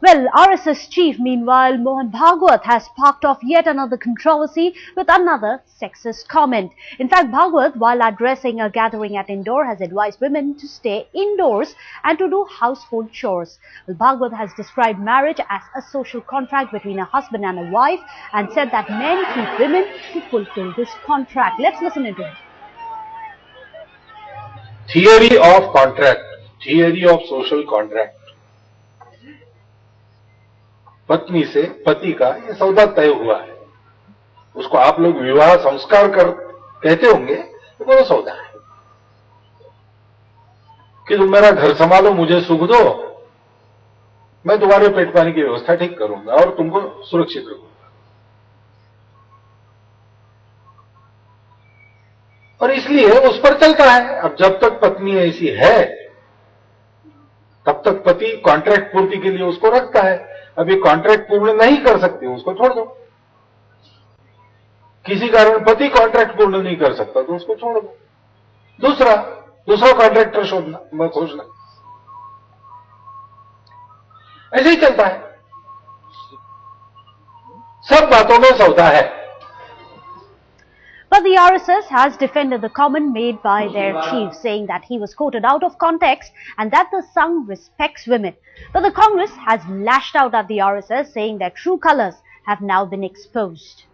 Well, RSS chief, meanwhile, Mohan Bhagwat has sparked off yet another controversy with another sexist comment. In fact, Bhagwat, while addressing a gathering at Indore, has advised women to stay indoors and to do household chores. Well, Bhagwat has described marriage as a social contract between a husband and a wife and said that men keep women to fulfill this contract. Let's listen to him. Theory of contract, theory of social contract. पत्नी से पति का ये सौदा तय हुआ है, उसको आप लोग विवाह संस्कार कर कहते होंगे, तो वो सौदा है कि तुम मेरा घर संभालो, मुझे सुख दो, मैं तुम्हारे पेट पानी की व्यवस्था ठीक करूंगा और तुमको सुरक्षित रखूंगा। और इसलिए उस पर चलता है। अब जब तक पत्नी ऐसी है तब तक पति कॉन्ट्रैक्ट पूर्ति के लिए उसको रखता है। अभी कॉन्ट्रैक्ट पूर्ण नहीं कर सकते, उसको छोड़ दो। किसी कारण पति कॉन्ट्रैक्ट पूर्ण नहीं कर सकता तो उसको छोड़ दो, दूसरा कॉन्ट्रैक्टर खोजना। ऐसे ही चलता है, सब बातों में सौदा है। But the RSS has defended the comment made by their chief, saying that he was quoted out of context and that the Sangh respects women. But the Congress has lashed out at the RSS, saying their true colors have now been exposed.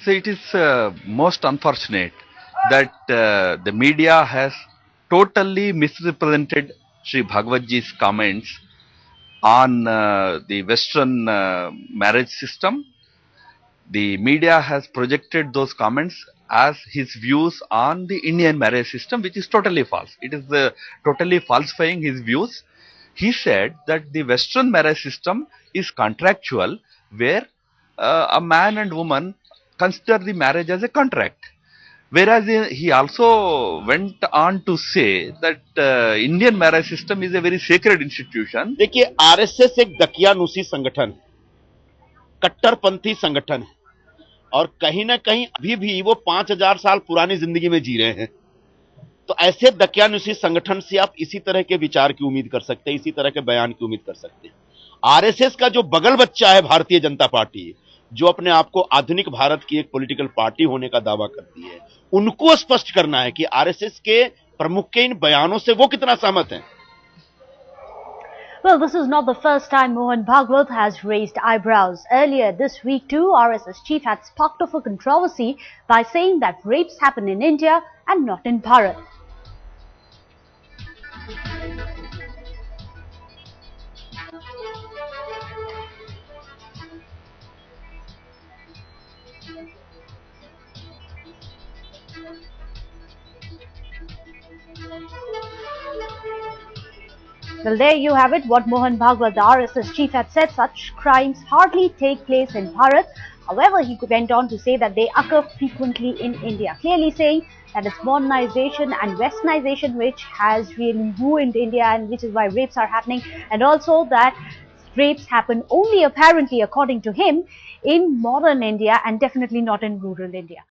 So it is most unfortunate that the media has totally misrepresented Sri Bhagwatji's comments on the Western marriage system. The media has projected those comments as his views on the Indian marriage system, which is totally false. It is totally falsifying his views. He said that the Western marriage system is contractual, where a man and woman consider the marriage as a contract. Whereas he also went on to say that Indian marriage system is a very sacred institution. देखिए, RSS एक दकियानुसी संगठन, कट्टरपंथी संगठन है और कहीं ना कहीं अभी भी वो 5000 साल पुरानी जिंदगी में जी रहे हैं। तो ऐसे दकियानुसी संगठन से आप इसी तरह के विचार की उम्मीद कर सकते हैं, इसी तरह के बयान की उम्मीद कर सकते हैं। आरएसएस का जो बगल बच्चा है भारतीय जनता पार्टी, जो अपने आप को आधुनिक भारत की एक पॉलिटिकल पार्टी होने का दावा करती है, उनको स्पष्ट करना है कि आरएसएस के प्रमुख के इन बयानों से वो कितना सहमत हैं। Well, this is not the first time Mohan Bhagwat has raised eyebrows. Earlier this week too, RSS chief had sparked off a controversy by saying that rapes happen in India and not in Bharat. Well, there you have it, what Mohan Bhagwat, the RSS chief, had said. Such crimes hardly take place in Bharat. However, he went on to say that they occur frequently in India, clearly saying that it's modernization and westernization which has really ruined India and which is why rapes are happening, and also that rapes happen only apparently, according to him, in modern India and definitely not in rural India.